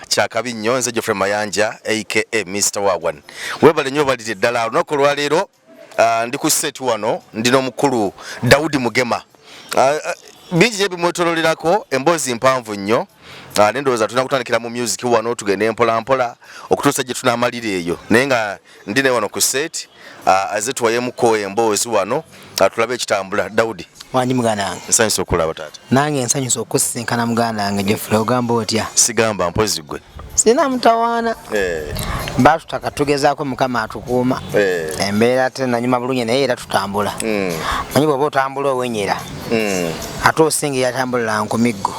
Chakabi Nyonze Geoffrey Mayanja aka Mr. Wagwan. Webale nnyo balite ddala olunaku lwa leero ndi ku set wano ndino mukulu Daudi Mugema. Bingi gye bimwetololerako emboozi mpanvu nnyo. Nendowooza tulina kutandikira mu music wano tugende mpola mpola okutuusa gye tunaamalira eyo. Naye nga ndine wano ku set aze tuwayemuko emboozi wano tulabe ekitambula. Daudi. Wanji muganda wange. Nsanyusa okulaba taata. Nange nsanyusa okusisinkana muganda wange Geoffrey ogamba otya? Sigamba mpozi gwe. Sina mutawaana. Batutaka tugezaako Mukama atukuuma. Embeera ate nanyuma bulungi naye era tutambula. Manyi bw'oba otambula owenyera. Ate osinga yatambulira ku miggo.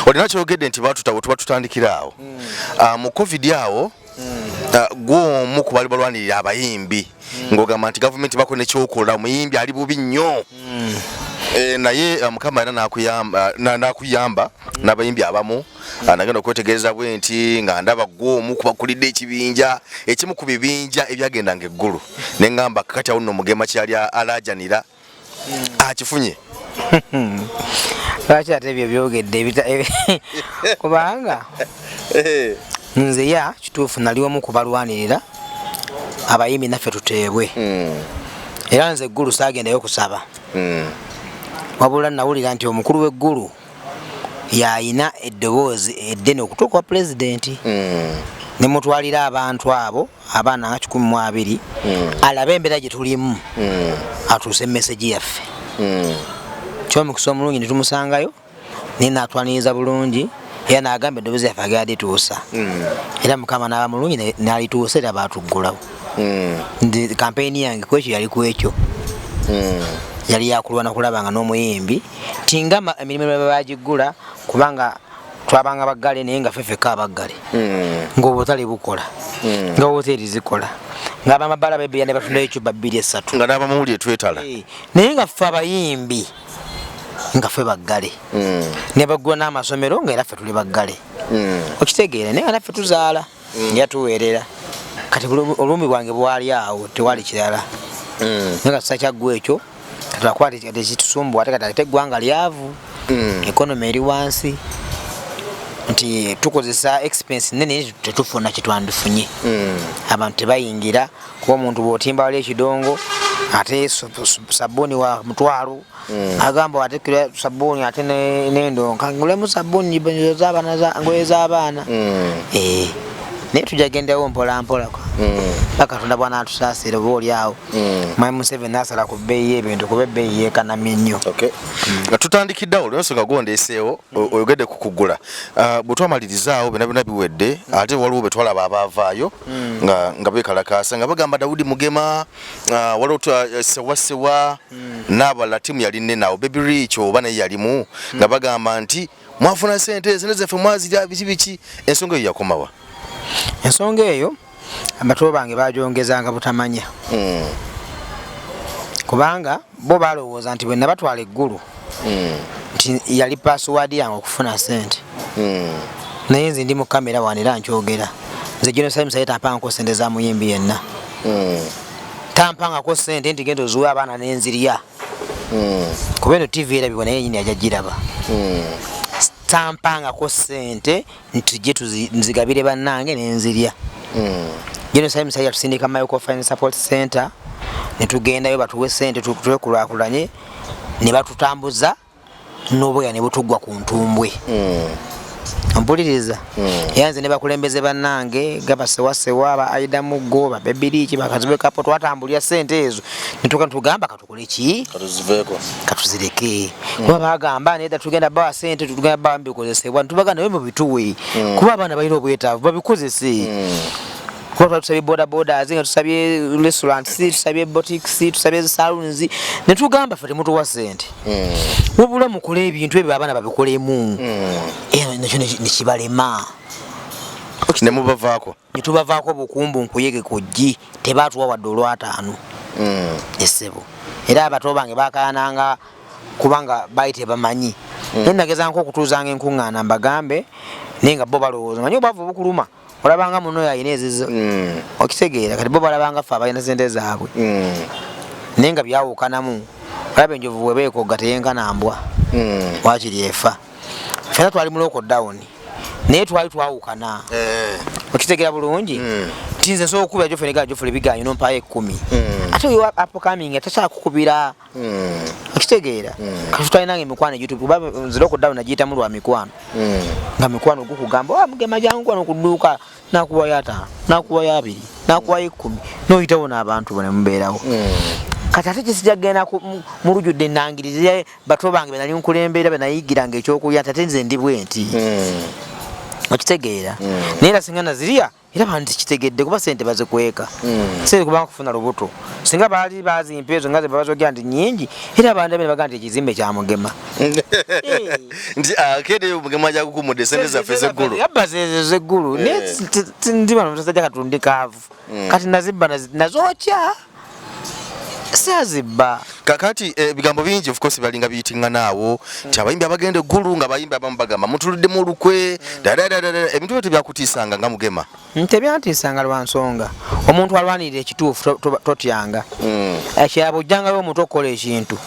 Olina kyogedde nti batutawo tuba tutandikira awo. Mu COVID awo gw'omu ku bali balwanirira abayimbi ng'ogamba nti gavumenti bako nekyokola omuyimbi ali bubi nnyo. Naye Mukama era n'akuyamba n'abayimbi abamu nagenda okwetegereza bwe nti nga ndaba gw'omu kubakulidde ekibinja ekimu ku bibinja ebyagendanga eggulu ne ngamba kakati awo nno Mugema kyali alajanira akifunye. Lwaki ate ebyo byogedde kubanga nze ya kituufu nali omu kubalwanirira abayimbi naffe tuteebwe era nze eggulu saagendayo kusaba wabula nawulira nti omukulu w'eggulu yayina eddoboozi eddene okutuuka kwa pulezidenti ne mutwalira abantu abo abaana nga 12 alabe embeera gye tulimu atuuse message yaffe ky'omukisa omulungi ne tumusangayo naye n'atwaniriza bulungi era n'agamba eddoboozi yaffe agadituusa era Mukama n'aba mulungi n'alituusa era baatuggulawo. Ndi kampeyini yange kwekyo yali kwekyo yali yakulwana kulaba nga n'omuyimbi tinga emirimu bagiggula kubanga twabanga baggale naye nga ffeffeka abaggale ng'obutale bukola nga woteeri zikola ng'abamabala bebeya ne batunda ekyuba 2-3 nga n'abamawulire twetala naye nga ffe abayimbi nga ffe baggale ne baggula n'amasomero nga era ffe tuli baggale okitegeera naye nga naffe tuzaala nga tuweerera kati olumbi bwange bwali awo tewali kirala naye nga kisa kyaggwa ekyo twakwata tekitusumbuwa ate kati eggwanga lyavu economy eri wansi nti tukozesa expense nene tetufuna kitwandifunye abantu tebayingira kuba omuntu bw'otimba wali ekidongo ate sabuni wa mutwalo agamba watekera sabuni ate n'endonka ngulemu sabuni ngoye z'abaana naye tujagendawo mpola mpola Katonda bwana atusaasire booli awo Mwami Museveni n'asala ku bbeeyi y'ebintu kuba ebbeeyi yeekanamye nnyo. Nga tutandikiddeawo olw'ensonga gondeeseewo oyogedde ku kugula bwe twamaliriza byonna biwedde ate waliwo be twalaba abaavaayo nga beekalakaasa nga bagamba Daudi Mugema waliwo sewa Naba ttiimu yali nnene awo Baby Rich oba naye yalimu nga bagamba nti mwafuna ssente eze zaffe mwazirya biki ensonga eyo yakomawa? Ensonga eyo abato bange bagyongezanga butamanya kubanga bo balowooza nti bwe nabatwala eggulu nti yali password yange okufuna ssente naye nze ndi mu kamera wanera nkyogera nze Genocide Musale tampangako ssente za muyimbi yenna tampangako ssente nti genda ozuwa abaana n'enzirya kuba eno TV erabibwa naye nyini ajja giraba tampangako ssente nti gye nzigabire bannange n'enzirya. Genocide Musale yatusindika Microfinance Support Center ne tugendayo batuwe ssente twekulaakulanye ne batutambuza n'obweya ne butuggwa ku ntumbwe mpuliriza yanze ne bakulembeze bannange gabasewasewa aba Aida Muggo ba Baby Rich bakazibe kapo twatambulya ssente ezo ne tugamba katukole ki katuzireke kuba bagamba nedda tugenda bawa ssente tugenda bawa mbikozesebwa ntubagana nawe mu bituwe kuba abaana balina obwetaavu babikozese kuba tusabye boda nga tusabye restaurants tusabye boutiques tusabye saloons ne tugamba ffe temutuwa ssente wabula mukole ebintu ebyo abaana babikolemu nakyo nekibalema ne mubavaako ne tubavaako bukumbu nkuyege kujji tebaatuwa wadde olw'ataano essebo era abato bange bakayananga kubanga bayite bamanyi naye nagezanko okutuuzanga enkuŋŋaana mbagambe naye nga bo balowooza manyi obwavu bukuluma olabanga muno yayina ezizo okitegeera kati bo balabanga ffe abalina ssente zaabwe naye nga byawukanamu olaba enjovu bwebeekogga teyenkana mbwa wakiri efa ffena twali mu lockdown naye twali twawukana okitegera bulungi nti nze nsobola okukubira jofere biganyo nompayo 10 ate oyo upcoming atakyakukubira okitegeera kati tutalinanga emikwano youtube kuba nzira okuddawo nagiyitamu lwa mikwano nga mikwano gukugamba mugema jangu wano okuduuka nakuwayo 5 nakuwayo 2 nakuwayo 10 noyitawo n'abantu bone mubeerawo kati ate kisijagenda mu lujjudde nangirize bato bange benali nkulembera benayigiranga ekyokulya ate nze ndi bwenti okitegeera naye era singa nazirya era bantu kitegedde kuba sente bazikweka sente kuba nkufuna lubuto singa baali bazimpa ezo nga ze babazogera nti nnyingi era abantu bene bagamba nti ekizimbe kya mugema nti kede mugema jakukumudde sente zaffe zeggulu yabba zeggulu naye ndi bano tasajja katundi kaavu kati nazibba nazookya sazibba kakati bigambo bingi of course balinga biyitinganawo nti abayimbi abagenda eggulu nga abayimbi abamu bagamba mutuluddemu olukwe ebintu byo tebyakutiisanga nga mugema tebyantiisanga lwa nsonga omuntu alwanirira ekituufu totyanga ekyabo ojjangayo omuntu okukola ekintu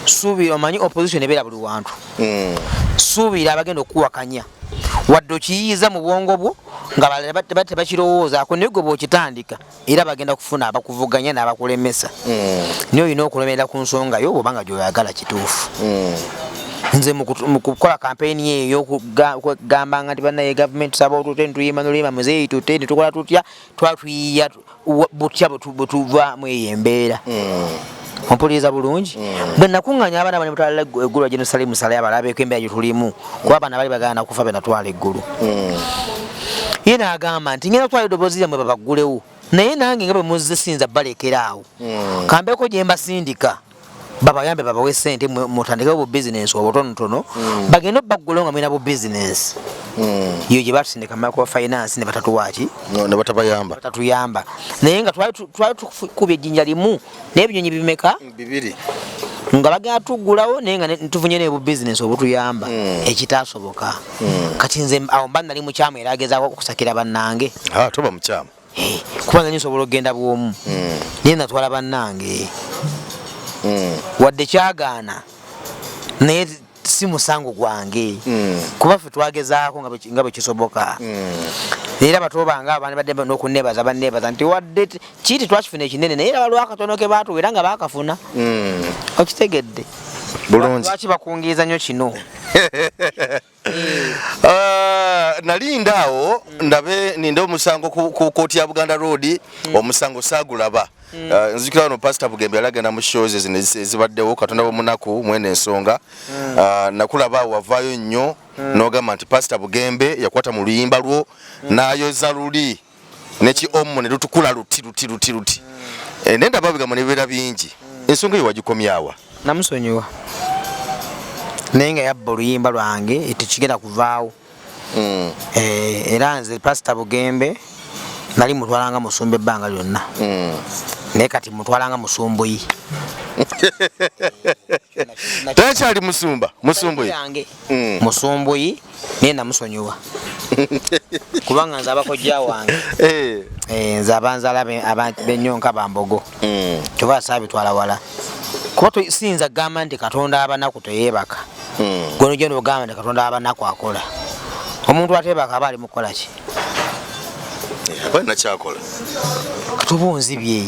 suubira omanyi opposition ebeera buli wantu suubira abagenda okuwakanya wadde okiyiiza mu bwongo bwo nga balala tebakirowoozaako naye gwe bw'okitandika era bagenda kufuna abakuvuganya n'abakulemesa naye olina okulemerera ku nsonga yo bw'obanga gy'oyagala kituufu nze mu kukola kampeyini eyo okugamba nga nti bannaye gavumenti tusaba otute nituyima noluyima muzeeyi tute nitukola tutya twatuyiya butya bwe tuvaamu eyo embeera ompuliriza bulungi bwe nakuŋŋanya abaana bane mutwalira eggulu ajenosale musale abalabeeko embeera gye tulimu kuba abaana bali bagana kufa benatwala eggulu ye n'agamba nti ngenda kutwala eddoboozi lyammwe babaggulewo naye nange nga bwe muzisinza balekeraawo kambeeko gye mbasindika babayambe babawe sente mutandikewo bu bizinesi obutonotono bagenda obbaggulewo nga mulina bu bizinesi iyo gye batusindika microfinance ne batatuwaki ne batabayamba batatuyamba naye nga twali tukubye ejjinja limu naye ebinyonyi bimeka 2 nga bagenda tuggulawo naye nga tufunye ne bu bizinesi obutuyamba ekitaasoboka kati nze awo mba nali mukyamu era agezaako okusakira bannange toba mukyamu kubanga nsobola okgenda bwomu naye natwala bannange wadde kyagaana naye si musango gwange kuba ffe twagezaako nga bwe kisoboka era bato bange abaana badde n'okunneebaza banneebaza nti wadde kiiti twakifuna ekinene naye era waliwo akatono ke baatuwa era nga baakafuna okitegedde bulungi lwaki bakungiriza nnyo kino nalindaawo ndabe ninde omusango ku kooti ya Buganda Road omusango saagulaba nzikira wano Pastor Bugembe yalagenda mu shows ezibaddewo katonda b'omunaku mwene ensonga nakulaba wavaayo nnyo n'ogamba nti Pastor Bugembe yakwata mu luyimba lwo n'ayoza luli neki omu ne lutukula luti nendaba bigambo ne bibeera bingi ensonga eyo wagikomyawa namusonyiwa naye nga yabba oluyimba lwange tekigenda kuvaawo era nze Pastor Bugembe nali mutwalanga musumba ebbanga lyonna naye kati mutwalanga musumbuyi takyali musumbuyi musumbuyi naye namusonyiwa kubanga nze abakojja wange nze abanzaala bennyonka bambogo kyova saabitwala wala kuba tosinza kugamba nti Katonda abanaku teyeebaka gwe nojja n'ogamba nti Katonda abanaku akola omuntu ateebaka aba ali mukukola ki nakyakola katubunzibye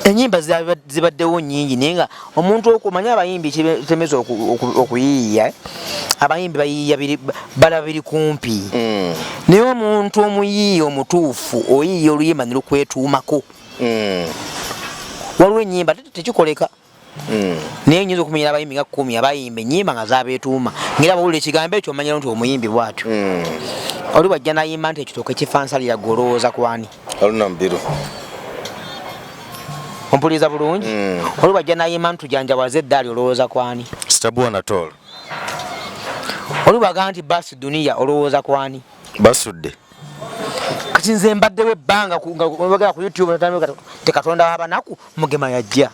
enyimba zibaddewo nnyingi naye nga omuntu okumanya abayimbi kitemeza okuyiiya abayimbi bayiiya balaba biri kumpi naye omuntu omuyiiya omutuufu oyiiya oluyimba ne lukwetuumako waliwo ennyimba tekikoleka naye nyinza okumenyera abayimbi nga 10 abayimba ennyimba nga zabeetuuma ngera bawulira ekigambo ekyo omanyira nti omuyimbi bwatyo oli bwajja nayimba nti ekitooke kifansalira gwe olowooza kwani alunambiru ompuliriza bulungi oli bwajja nayimba nti tujanjawaze eddaali olowooza kwani Sitabuanatol oli bwagamba nti basi duniya olowooza kwani basudde kati nze mbaddewo ebbanga bagala ku YouTube Katonda abanaku mugema yajja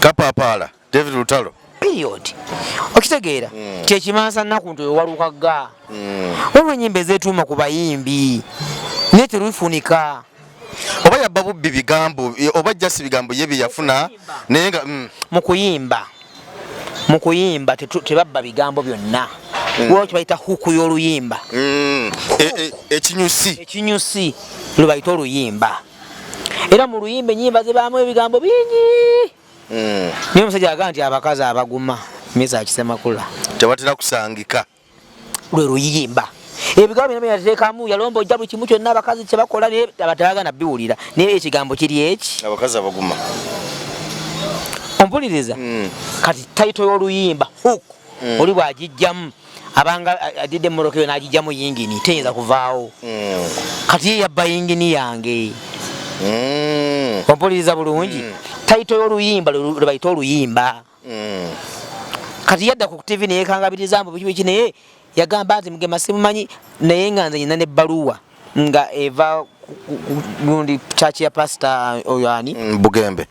kapapaala David Lutalo period okitegeera kyekimansa nnaku nti owalukaga waliwo ennyimba ezeetuuma ku bayimbi naye terufunika oba yabba bubbi bigambo oba jasi bigambo ye byeyafuna naye nga mu kuyimba tebabba bigambo byonna Waliwo kye bayita huku y'oluyimba. Ekinyusi lwe bayita oluyimba. Era mu luyimba ennyimba zibaamu ebigambo bingi. Naye omusajja agamba nti abakazi abaguma Misa Kisemakula tebatera kusangika. Lwe luyimba. Ebigambo bino byateekamu yalomba ojja buli kimu kyonna abakazi kye bakola naye abatayagala biwulira. Naye ekigambo kiri eki. Abakazi abaguma. Ompuliriza. Kati tayito y'oluyimba huku. Oli bw'agijjamu abanga adidde mmoroka yo n'agijjamu yingini teyinza kuvaawo. Kati ye yabba yingini yange. Ompuliriza bulungi. Tayito y'oluyimba lwe bayita oluyimba. Kati yadda ku TV naye kangabiriza mbu biki naye yagamba nti Mugema simumanyi naye nga nze nyina n'ebbaluwa nga eva gundi church ya pastor oyani Bugembe.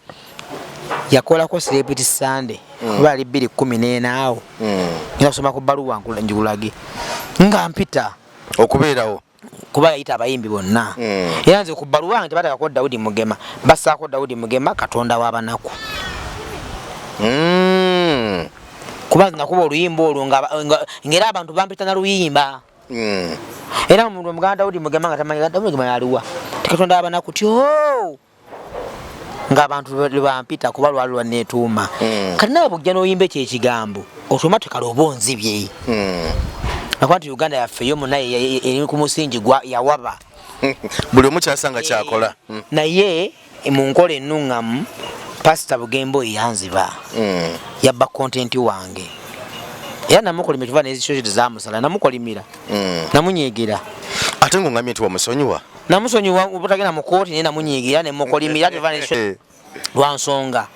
Yakolako Celebrity Sunday bali 214 awo. Nasoma ku bbaluwa njulage nga mpita okubeerawo kuba yayita abayimbi bonna. Era nze ku bbaluwa nti batakako Daudi Mugema bassaako Daudi Mugema Katonda w'abanaku. Kuba nakuba oluyimba olwo ng'era abantu bampita na luyimba. Era omuntu omuganda Daudi Mugema nga tamanyi Daudi Mugema yaliwa Katonda w'abanaku tyo ng'abantu bampita kuba lwali lwanneetuuma. Kati nawe bw'ojja n'oyimba ekyo ekigambo otuma tekaloba onzibye. Nakuba nti Uganda yaffe yo muna eri ku musingi yawaba. Buli omu kyasanga kyakola. Naye mu nkola ennuŋŋamu Pastor Bugembo yanziba. Yabba content wange. Era namukolimira kiva n'ezishosheti zaamusala namukolimira. Namunyiigira. Ate ng'ongambye nti wamusonyiwa. Namusonyiwa obutagenda mu kooti naye namunyiigira ne mukolimira kiva n'ezishosheti lwa nsonga.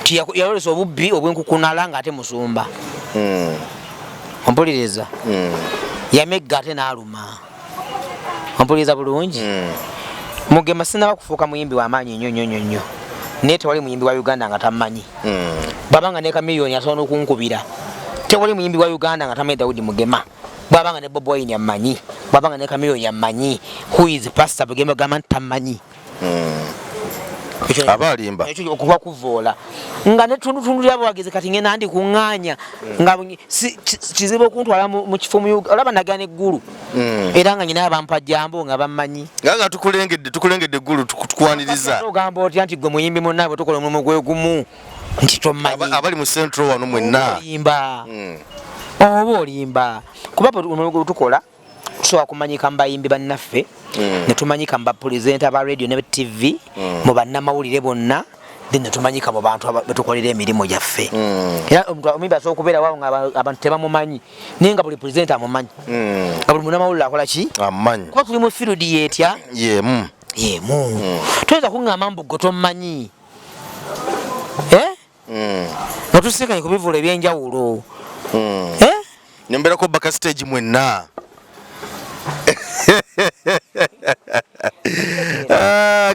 Nti yalolesa obubbi obw'enkukunala ng'ate musumba. Ompuliriza. Yamegga ate n'aluma. Ompuliriza bulungi. Mugema sinaba kufuuka muyimbi w'amaanyi nnyo. Naye tewali muyimbi wa Uganda nga tamanyi. Bwabanga ne Kamiliyoni asobola okunkubira. Tewali muyimbi wa Uganda nga tamanyi Daudi Mugema. Bwabanga ne Bob Wine amanyi. Bwabanga ne Kamiliyoni amanyi. Who is Pastor Bugembo gamba tamanyi. Abalimba. Ekyo okuba kuvoola. Nga ne tundu ly'abawagizi kati ngenda ndi kuŋŋaanya. Nga kizibu okuntwala mu kifo mu Uganda. Olaba nagana eggulu. Era nga nyina abampa jambo nga bamanyi. Nga tukulengedde eggulu tukwaniriza. Ogamba otya nti gwe muyimbi munnaabwe tukola omulimu gwe gumu. Nti tomanyi. Abali mu Central wano mwenna. Oba olimba. Kuba omulimu tukola tusobola kumanyika mu bayimbi bannaffe. Ne tumanyika mu bapulezenta ba radio ne TV mu bannamawulire bonna. Then tumanyika mu bantu betukolera emirimu gyaffe. Era omuyimbi asobola okubeera waawo ng'abantu tebamumanyi naye nga buli pulezenta amumanyi. Nga buli munnamawulire akola ki? Amanyi. Kuba tuli mu field yetya? Yemu. Toyinza kuŋŋamba mbu gwe tomanyi. Nga tusinkanye ku bivulo ebyenjawulo. Nyomberako baka stage mwenna.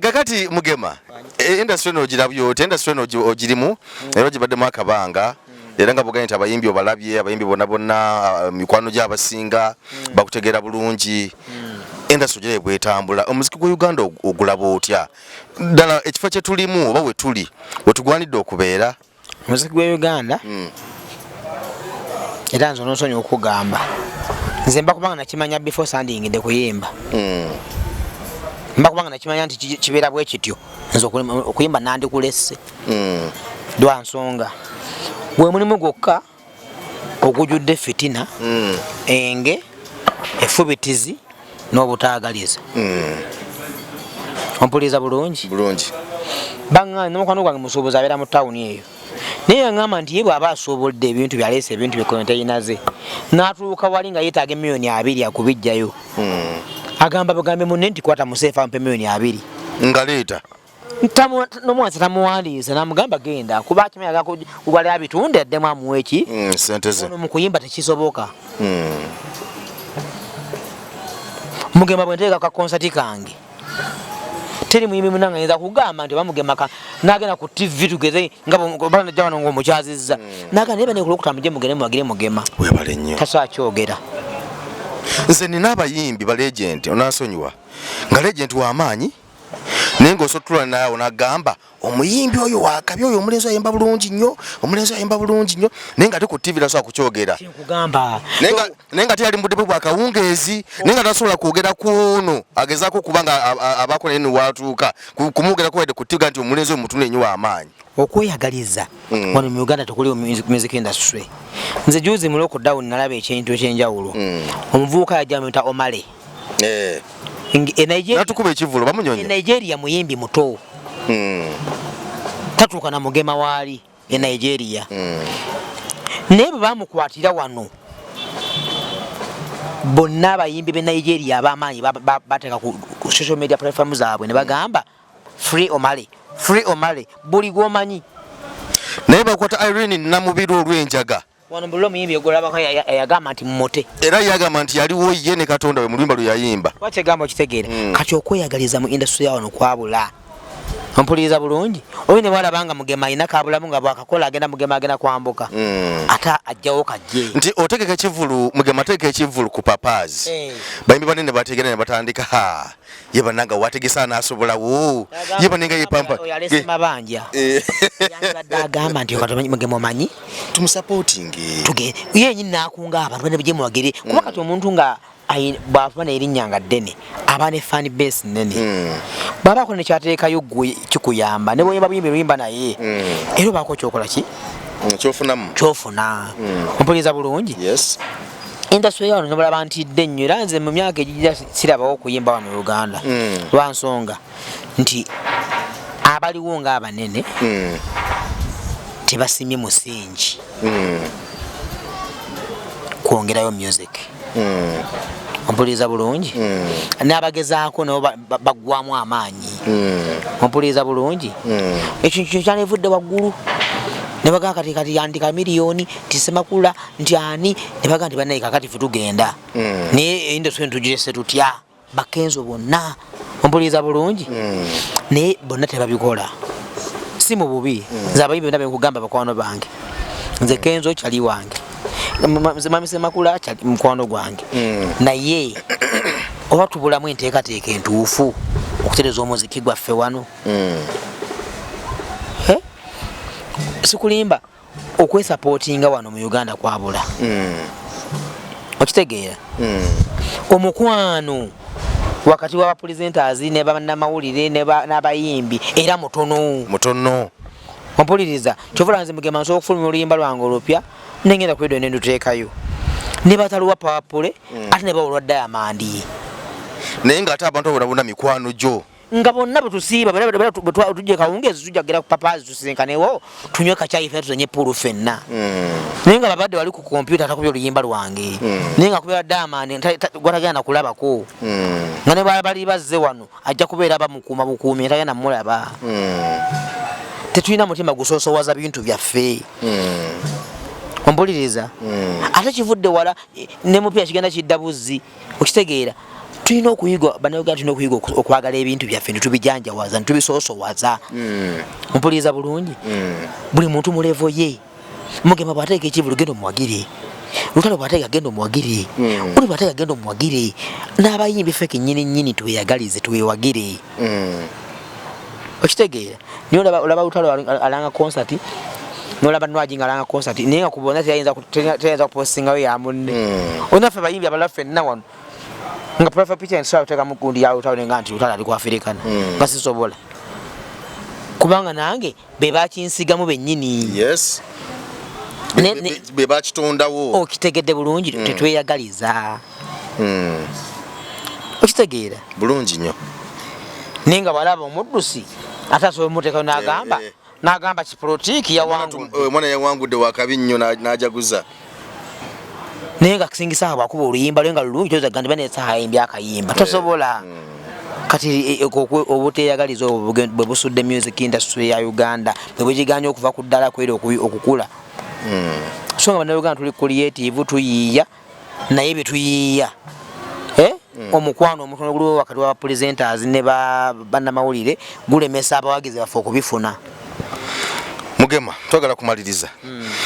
Kakati Mugema industry no girabyo industry no ogirimu era gibaddemu akabanga era nga buganye nti abayimbi obalabye abayimbi bonna mikwano gy'abasinga bakutegeera bulungi industry gye bwetambula omuziki gwa Uganda ogulaba otya ddala ekifo kye tulimu oba we tuli wetugwanidde okubeera omuziki gwa Uganda era nze nonsonyi okugamba nze mba kubanga nakimanya before standingidde kuyimba mba kubanga nakimanya nti kibeera bwe kityo nze okuyimba nandikulesse lwa nsonga gwe mulimu gwokka ogujjudde fitina enge effubitizi n'obutaagaliza ompuliriza bulungi banga n'omukwano gwange musuubuzi abeera mu tawuni eyo naye yaŋŋamba nti ye bw'aba asuubulidde ebintu byaleese ebintu byekonteyinaze n'atuuka wali nga yeetaaga miliyoni 2 akubijjayo agamba bugambe munne nti kwata museefa ampe miliyoni 2 nga leeta n'omwansi tamuwandiisa n'amugamba genda kuba akimanyi kugwalira bitunde addemu amuwa eki sente ze mu kuyimba tekisoboka Mugema bwe nteeka ka konsati kange teri muyimbi munanga yinza kugamba nti bamugema nagenda ku TV tugeze nga bana jawano ng'omukyazizza naga naye banekulukuta muje mugere mwagire Mugema webale nnyo tasakyogera nze nina abayimbi ba legend onansonyiwa nga legend w'amaanyi nengo sotula nawo nagamba omuyimbi oyo wakabyo oyo omulenzi ayimba bulungi nnyo nenga ate ku TV laso akukyogera kugamba nenga ate yali mudepo bwa kawungezi nenga tasobola kwogera kuno agezaako kubanga abako nene watuuka kumwogera kwede ku TV nti omulenzi oyo mutune nnyo w'amaanyi okweyagaliza wano mu Uganda tekuli music industry. Nze juzi mu lockdown nalaba ekintu ekyenjawulo omuvubuka yajja amuyita Omale natukuba ekivulo bamunyonye Nigeria muyimbi muto tatuuka na mugema waali e Nigeria naye bwe bamukwatira wano bonna abayimbi b'e Nigeria ab'amaanyi bateeka ku social media platform zaabwe ne bagamba free Omale buli gwomanyi naye bakwata Irene Namubiri olw'enjaga wano mbulira omuyimbi ogulabako yagamba nti mmote era yagamba nti yaliwo ye ne Katonda we mu luyimba lwe yayimba wakyegamba okitegeera kati okweyagaliza mu industry ya wano kwabula ompuliriza bulungi oyo ne balabanga mugema alina kabulamu nga bwakakola agenda mugema agenda kwambuka ate ajjawo kajje nti otegeka ekivulu mugema ategeka ekivulu ku papazi bayimbi banene bategera ne batandika ye bananga wategesa n'asobolawo ye banenga yepampa oyalese mabanja yandibadde agamba nti okatomanyi mugema omanyi tumusupporting ye nyini n'akunga abantu bane bajje muwagire kuba kati omuntu nga bw'afuna erinnya nga ddene aba ne fan base nnene babako ne kyateekayo ggwe kikuyamba ne bw'oyimba buyimbi luyimba naye era obaako kyokola ki kyofuna ompuliriza bulungi industry yawano nobulaba ntidde nnyo era nze mu myaka egijja sirabawo okuyimba wano mu Uganda lwa nsonga nti abaliwo ng'abanene tebasimye musingi kwongerayo music ompuliriza bulungi n'abagezaako nabo baggwamu amaanyi ompuliriza bulungi ekyo kyanevudde waggulu ne bagaa kati yandika miliyoni tisemakula nti ani ne bagaa nti bannaye kakati fe tugenda naye industry ntugirese tutya bakenzo bonna ompuliriza bulungi naye bonna tebabikola si mu bubi nze abayimbi bonna benkugamba bakwano bange nze kenzo kyali wange Mami Makula kyali mukwano gwange naye oba tubulamu enteekateeka entuufu okutereza omuziki gwaffe wano sikulimba okwesupportinga wano mu Uganda kwabula okitegeera omukwano wakati wa presenters ne bannamawulire n'abayimbi era mutono ompuliriza kyovula nze mugema nsobola okufulumya oluyimba lwange olupya nengenda kwedo nenduteekayo ne bataluwa pawapule ate ne bawulwa Diamond naye ng'ate abantu abona mikwano gyo nga bonna betusiiba tujje kawungezi tujjagera ku papazi tusinkanewo tunywe kacyayi ffe tuzenye pulu ffenna naye nga babadde wali ku kompyuta atakubya oluyimba lwange naye nga kubeera Diamond gwatagenda kulabako nga ne bali bazze wano ajja kubeera bamukuuma bukuumi tagenda mulaba tetulina mutima gusoosowaza bintu byaffe ompuliriza ate kivudde wala ne mupya kigenda kidda buzzi okitegeera tulina okuyiga bannayuganda tulina okuyiga okwagala ebintu byaffe netubijanjawaza netubisoosowaza ompuliriza bulungi buli muntu mu levo ye mugema bw'ateeka ekivulu genda omuwagire lutalo bw'ateeka genda omuwagire oli bw'ateeka genda omuwagire n'abayimbi ffe kennyini tweyagalize twewagire okitegeera niyo olaba lutalo alanga concert nolaba Nwaji alanga concert naye nga kubona teyinza kupostingayo ya munne onaffe abayimbi abalala ffenna wano nga profile picture nsobola kuteeka mu gundi yawe utalenga nti lutalo ali ku Africana nga sisobola kubanga nange be bakinsigamu bennyini be bakitondawo okitegedde bulungi tetweyagaliza okitegeera bulungi nnyo naye nga balaba omuddusi ate asobola omuteekayo n'agamba kipolitiiki omwana yawangudde wakabi nnyo n'ajaguza naye nga kisingisa bwakuba oluyimba lwe nga lulungi tozaga nti baneesaha ayimbi akayimba tosobola kati obuteyagaliza obwo bwe busudde music industry ya Uganda bwe bugiganya okuva ku ddala kweri okukula so nga bannayuganda tuli creative tuyiiya naye bye tuyiiya omukwano omutono guliwo wakati wa presenters ne bannamawulire gulemesa abawagizi baffe okubifuna mugema twagala kumaliriza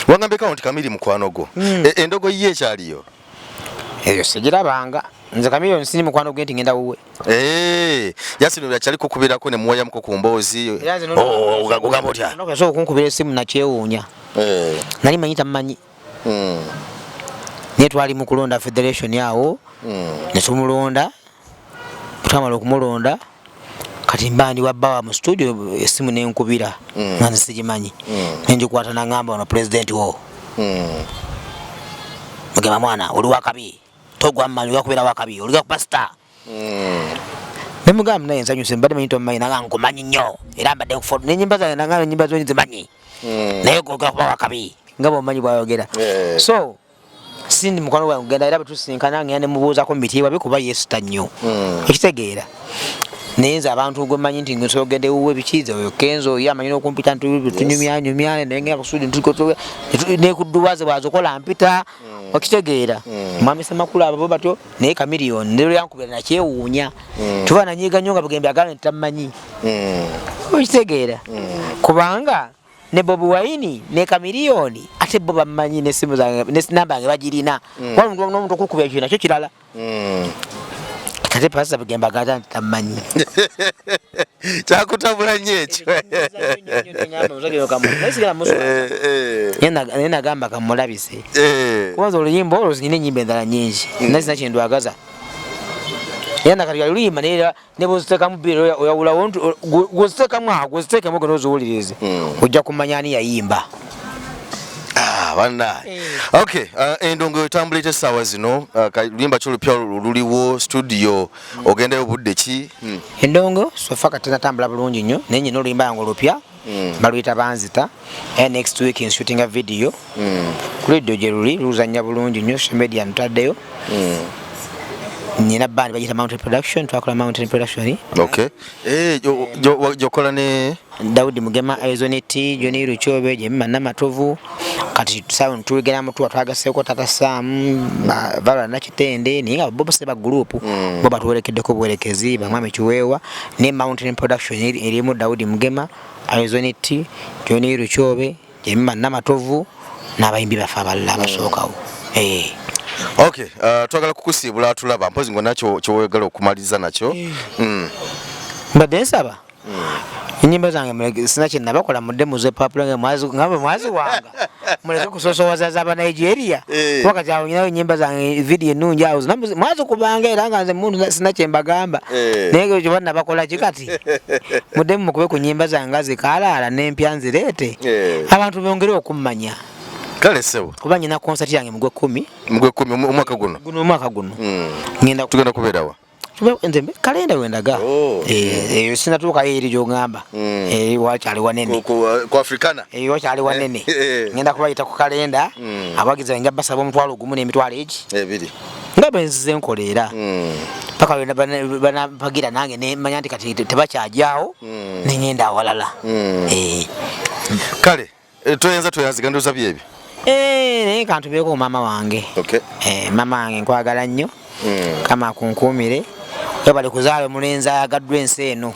wangambeko nti kamiri mukwano gwo endogo ye ekyaliyo eyo sigirabanga nze kamiliyoni sini mukwano gwe nti ngenda wuwe Jasino yakyali kukubirako ne muwoya muko ku mboozi ogamba otya nokasobola okunkubira essimu nakyewuunya nali manyi tamumanyi naye twali mu kulonda federation awo ne tumulonda twamala okumulonda kati mba ndi wabbawa mu studio essimu nenkubira nga nze sigimanyi nenjikwata nangamba ono president wo mugamba mwana oli wakabi togwa mmanyi wakubira wakabi oli pasta nemugamba naye nsanyuse mbadde manyi tomumanyi nanga nkumanyi nnyo era mbadde nkufo nenyimba zange nanga enyimba zoni zimanyi naye goga kuba wakabi nga bwomanyi bwayogera so sindi mukwano gwange kugenda era bwetusinkana ngenda nemubuuzako mu bitiibwa bikuba yeesita nnyo ekitegeera naye nze abantu gwemanyi nti nsobola ogende wuwe bikiiza oyo kenzo oyo amanyi n'okumpita tunyumyanyumya naye ngenda kusudi nekudduwaze bwazokola mpita okitegeera mwami Ssemakulu abo batyo naye kamiliyoni ndero yankubira nakyewuunya tuba nanyiga nnyo nga bugembe agambe nti tamumanyi okitegeera kubanga ne Bobi Wine ne kamiliyoni ate bo bamanyi n'essimu zange n'enamba yange bagirina wali n'omuntu okukubira ekyo nakyo kirala kate pasa bugembe agambe nti tamumanyi kyakutabula nnyo ekyo naye nagamba kamulabise kubanza oluyimba olwo zinyina ennyimba endala nyingi naye zina kyendwagaza era nakati yaluyimba naye ne bwoziteekamu bbiri oyawulawo nti gwoziteekamu awo gwoziteekemu gwe noziwulirize ojja kumanya ani yayimba bannaye okay endongo etambulira essaawa zino luyimba kyolupya luliwo studio ogendayo budde ki endongo sofa kati natambula bulungi nnyo naye nyina oluyimba yange olupya baluyita banzita next week nshooting a video ku radio gye luli luzanya bulungi nnyo social media ntaddeyo nyina bandi bagita Mountain Production twakola Mountain Production okay jokola ne Daudi Mugema Aizoneti Joni Ruchobe Jemima Namatovu kati tusawo ntugera mutu atwagaseko Tata Sam bala na kitende ninga bobo seba group bo batuwerekeddeko bwerekezi bamwame kiwewa ne Mountain Production erimu Daudi Mugema Aizoneti Joni Ruchobe Jemima Namatovu n'abayimbi bafa balala basookawo okay twagala kukusibula tulaba mpozi ngo nakyo kyowegala okumaliza nakyo mbadde nsaba enyimba zange sina kye nabakola mudde muze papula ngabe mwazi wanga muleke kusosowaza z'aba Nigeria wakati awo nyinayo enyimba zange video ennungi awo mwazi kubanga era nga nze muntu sina kye mbagamba naye kyo bana bakola kikati mudde mukube ku nyimba zange zikalaala n'empya nzireete abantu bongere okummanya kale sewo kuba nyina concert yange mugwe 10 omwaka guno ngenda tugenda kubeerawa nze kalenda wendaga sinatuuka eri gyongamba wakyali wanene ku Africana wakyali wanene ngenda kubayita ku kalenda abagizi bange basaba omutwalo gumu n'emitwalo ebiri nga benzize nkoleera paka banampagira nange nemanya nti kati tebakyajyawo neŋŋenda awalala kale toyanziga ndowooza byebyo naye kantubeeko mama wange mama wange nkwagala nnyo kama kunkuumire webale kuzaala omulenzi ayagaddwa ensi eno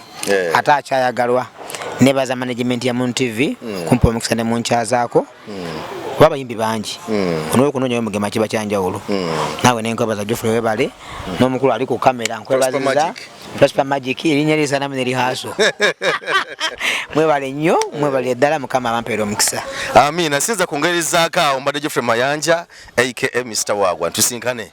ate akyayagalwa nebaza management ya Moon TV kumpa omukisa ne munkyazaako kuba abayimbi bangi onookunonyayo Mugema kiba kyanjawulo naawe nenkwebaza Jofre webale n'omukulu ali ku kamera nkwebaziza Prosper Magic erinnya lisanamu nerihaaso mwebale nnyo mwebale ddala Mukama abampeera omukisa amina sinza kungerezzaako awo mbadde Jofre Mayanja aka Mr. Wagwa tusinkane